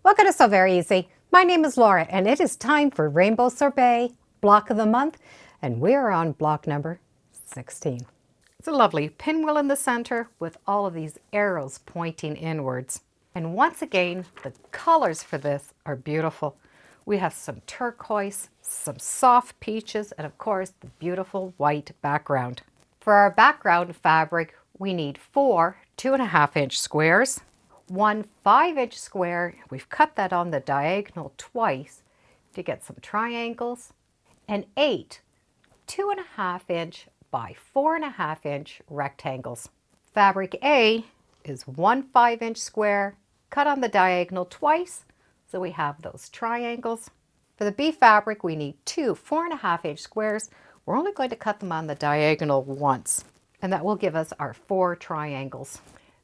Welcome to So Very Easy. My name is Laura and it is time for Rainbow Sorbet Block of the Month, and we're on block number 16. It's a lovely pinwheel in the center with all of these arrows pointing inwards. And once again, the colors for this are beautiful. We have some turquoise, some soft peaches, and of course the beautiful white background. For our background fabric, we need 4 2.5-inch squares, 1 5-inch square. We've cut that on the diagonal twice to get some triangles, and 8 2.5-inch by 4.5-inch rectangles. Fabric A is 1 5-inch square cut on the diagonal twice, so we have those triangles. For the B fabric, we need 2 4.5-inch squares. We're only going to cut them on the diagonal once, and that will give us our 4 triangles.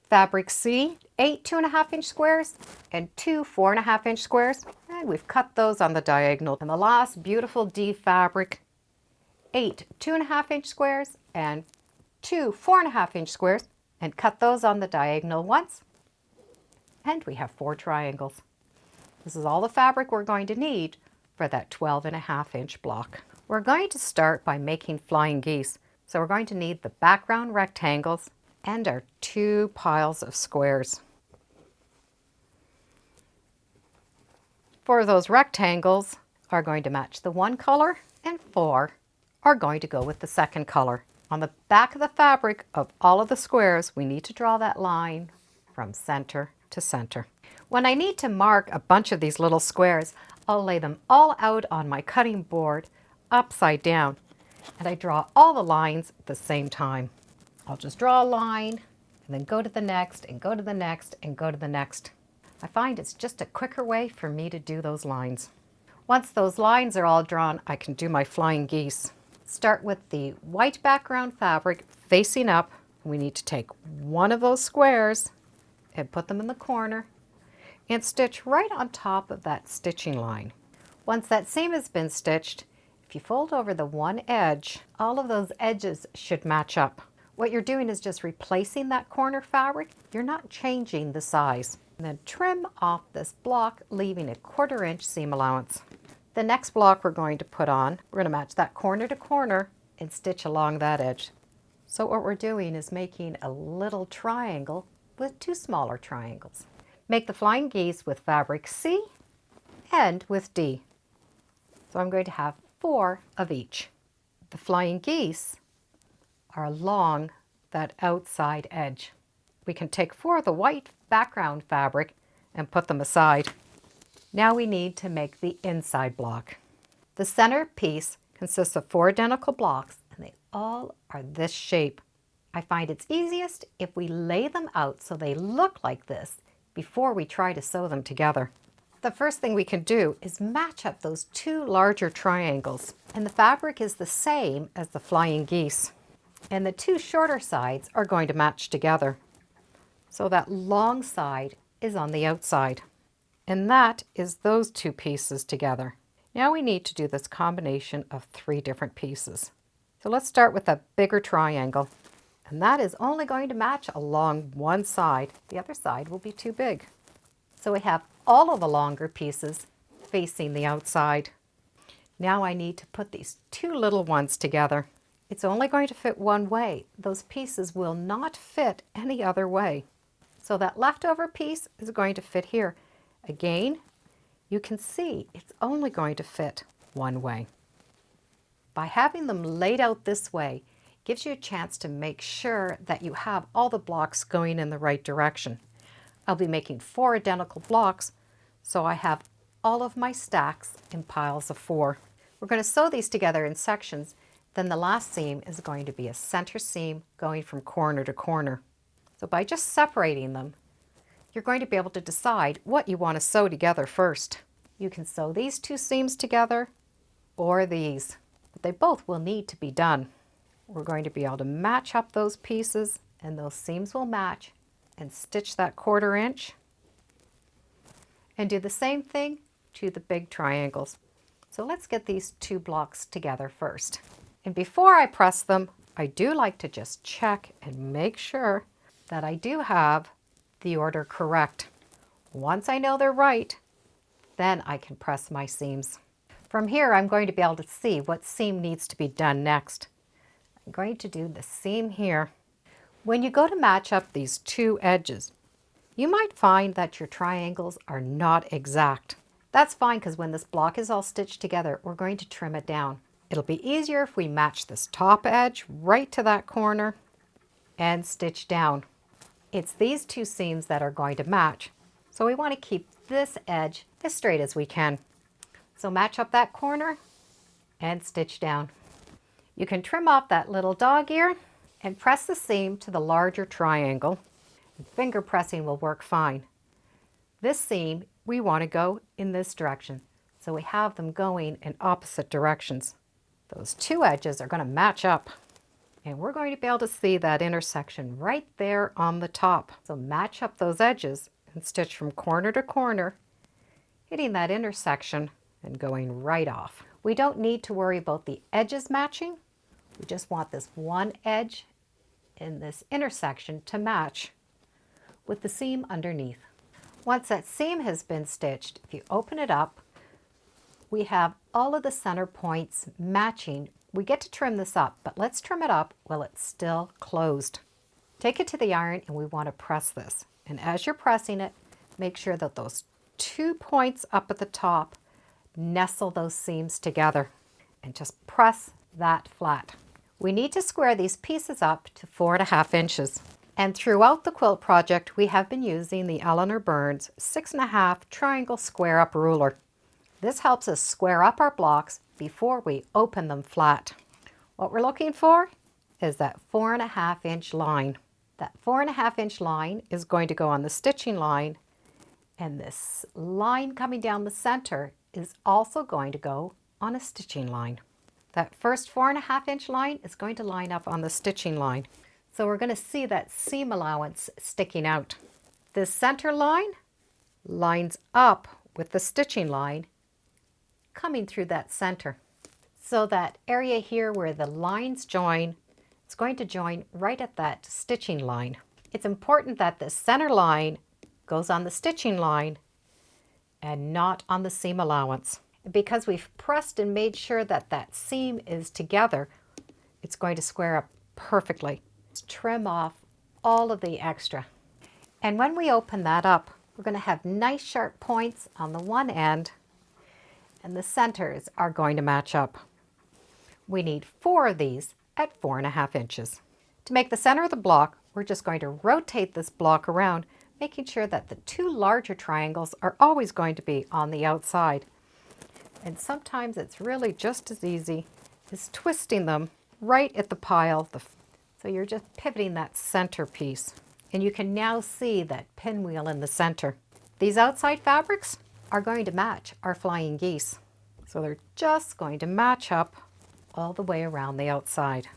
Fabric C, 8 2.5-inch squares and 2 4.5-inch squares, and we've cut those on the diagonal. And the last beautiful D fabric, 8 2.5-inch squares and 2 4.5-inch squares, and cut those on the diagonal once, and we have 4 triangles. This is all the fabric we're going to need for that 12.5-inch block. We're going to start by making flying geese. So we're going to need the background rectangles and our 2 piles of squares. For those rectangles are going to match the 1 color, and 4 are going to go with the 2nd color. On the back of the fabric of all of the squares, we need to draw that line from center to center. When I need to mark a bunch of these little squares, I'll lay them all out on my cutting board upside down, and I draw all the lines at the same time. I'll just draw a line and then go to the next and go to the next and go to the next. I find it's just a quicker way for me to do those lines. Once those lines are all drawn, I can do my flying geese. Start with the white background fabric facing up. We need to take one of those squares and put them in the corner and stitch right on top of that stitching line. Once that seam has been stitched, if you fold over the one edge, all of those edges should match up. What you're doing is just replacing that corner fabric. You're not changing the size. And then trim off this block, leaving a 1/4 inch seam allowance. The next block we're going to put on, we're going to match that corner to corner and stitch along that edge. So what we're doing is making a little triangle with 2 smaller triangles. Make the flying geese with fabric C and with D. So I'm going to have 4 of each. The flying geese are along that outside edge. We can take 4 of the white background fabric and put them aside. Now we need to make the inside block. The center piece consists of 4 identical blocks, and they all are this shape. I find it's easiest if we lay them out so they look like this before we try to sew them together. The first thing we can do is match up those 2 larger triangles, and the fabric is the same as the flying geese. And the 2 shorter sides are going to match together. So that long side is on the outside. And that is those 2 pieces together. Now we need to do this combination of 3 different pieces. So let's start with a bigger triangle. And that is only going to match along one side. The other side will be too big. So we have all of the longer pieces facing the outside. Now I need to put these 2 little ones together. It's only going to fit one way. Those pieces will not fit any other way. So that leftover piece is going to fit here. Again, you can see it's only going to fit one way. By having them laid out this way, gives you a chance to make sure that you have all the blocks going in the right direction. I'll be making 4 identical blocks, so I have all of my stacks in piles of 4. We're going to sew these together in sections. Then the last seam is going to be a center seam going from corner to corner. So by just separating them, you're going to be able to decide what you want to sew together first. You can sew these 2 seams together or these, but they both will need to be done. We're going to be able to match up those pieces, and those seams will match, and stitch that 1/4 inch. And do the same thing to the big triangles. So let's get these 2 blocks together first. And before I press them, I do like to just check and make sure that I do have the order correct. Once I know they're right, Then I can press my seams. From here, I'm going to be able to see what seam needs to be done next. I'm going to do the seam here. When you go to match up these two edges, you might find that your triangles are not exact. That's fine, because when this block is all stitched together, we're going to trim it down. It'll be easier if we match this top edge right to that corner and stitch down. It's these two seams that are going to match, so we want to keep this edge as straight as we can. So match up that corner and stitch down. You can trim off that little dog ear and press the seam to the larger triangle. Finger pressing will work fine. This seam, we want to go in this direction, so we have them going in opposite directions. Those two edges are going to match up, and we're going to be able to see that intersection right there on the top. So match up those edges and stitch from corner to corner, hitting that intersection and going right off. We don't need to worry about the edges matching. We just want this one edge in this intersection to match with the seam underneath. Once that seam has been stitched, if you open it up, we have all of the center points matching. We get to trim this up, but let's trim it up while it's still closed. Take it to the iron and we want to press this. And as you're pressing it, make sure that those 2 points up at the top nestle those seams together and just press that flat. We need to square these pieces up to 4.5 inches. And throughout the quilt project, we have been using the Eleanor Burns 6.5 triangle square up ruler. This helps us square up our blocks before we open them flat. What we're looking for is that 4.5 inch line. That 4.5 inch line is going to go on the stitching line, and this line coming down the center is also going to go on a stitching line. That first 4.5 inch line is going to line up on the stitching line. So we're going to see that seam allowance sticking out. This center line lines up with the stitching line coming through that center. So that area here where the lines join, it's going to join right at that stitching line. It's important that the center line goes on the stitching line and not on the seam allowance. Because we've pressed and made sure that that seam is together, it's going to square up perfectly. Let's trim off all of the extra. And when we open that up, we're going to have nice sharp points on the one end, and the centers are going to match up. We need 4 of these at 4.5 inches. To make the center of the block, we're just going to rotate this block around, making sure that the 2 larger triangles are always going to be on the outside. And sometimes it's really just as easy as twisting them right at the pile. So you're just pivoting that center piece. And you can now see that pinwheel in the center. These outside fabrics are going to match our flying geese. So they're just going to match up all the way around the outside.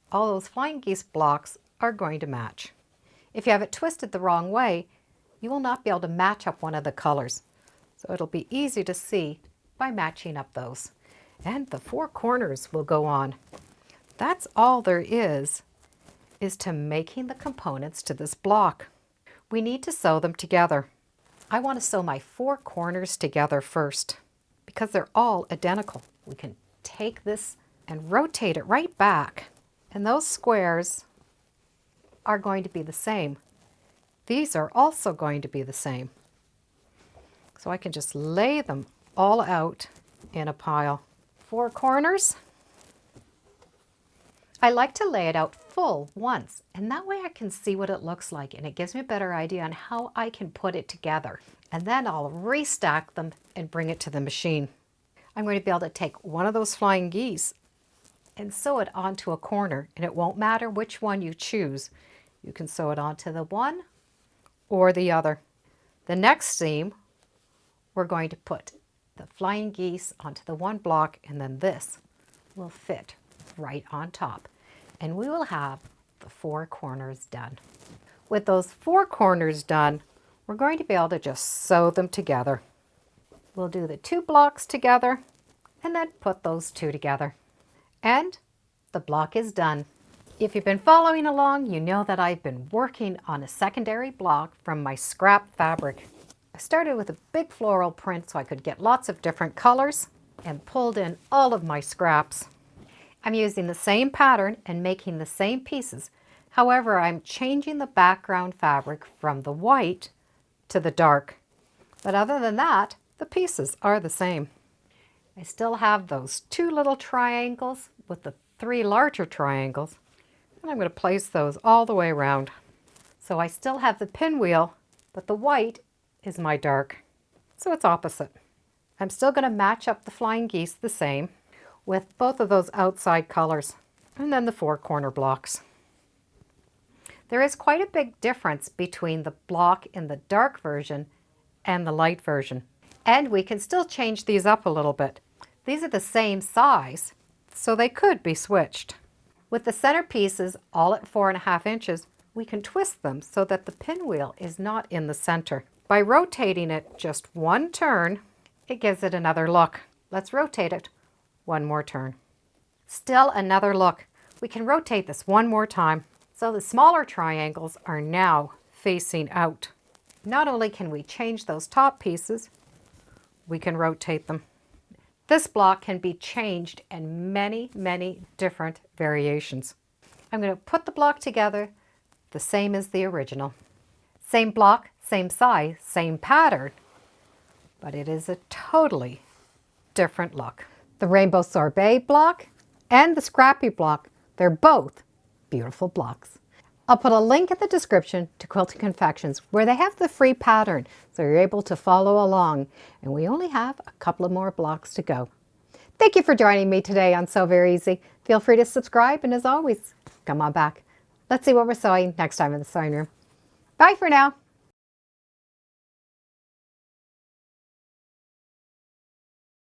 All those flying geese blocks are going to match. If you have it twisted the wrong way, you will not be able to match up one of the colors. So it'll be easy to see by matching up those. And the 4 corners will go on. That's all there is to making the components to this block. We need to sew them together. I want to sew my 4 corners together first because they're all identical. We can take this and rotate it right back, and those squares are going to be the same. These are also going to be the same. So I can just lay them all out in a pile. 4 corners. I like to lay it out full once, and that way I can see what it looks like, and it gives me a better idea on how I can put it together. And then I'll restack them and bring it to the machine. I'm going to be able to take one of those flying geese and sew it onto a corner, and it won't matter which one you choose. You can sew it onto the one or the other. The next seam, we're going to put the flying geese onto the one block, and then this will fit right on top. And we will have the 4 corners done. With those 4 corners done, we're going to be able to just sew them together. We'll do the 2 blocks together and then put those 2 together. And the block is done. If you've been following along, you know that I've been working on a secondary block from my scrap fabric. I started with a big floral print so I could get lots of different colors and pulled in all of my scraps. I'm using the same pattern and making the same pieces. However, I'm changing the background fabric from the white to the dark. But other than that, the pieces are the same. I still have those 2 little triangles with the 3 larger triangles. And I'm going to place those all the way around. So I still have the pinwheel, but the white is my dark. So it's opposite. I'm still going to match up the flying geese the same with both of those outside colors and then the 4 corner blocks. There is quite a big difference between the block in the dark version and the light version. And we can still change these up a little bit. These are the same size, so they could be switched. With the center pieces all at 4.5 inches, we can twist them so that the pinwheel is not in the center. By rotating it just 1 turn, it gives it another look. Let's rotate it 1 more turn. Still another look. We can rotate this 1 more time. So the smaller triangles are now facing out. Not only can we change those top pieces, we can rotate them. This block can be changed in many, many different variations. I'm going to put the block together the same as the original. Same block, same size, same pattern, but it is a totally different look. The Rainbow Sorbet block and the Scrappy block, they're both beautiful blocks. I'll put a link in the description to Quilting Confections where they have the free pattern so you're able to follow along. And we only have a couple of more blocks to go. Thank you for joining me today on Sew Very Easy. Feel free to subscribe and as always, come on back. Let's see what we're sewing next time in the sewing room. Bye for now.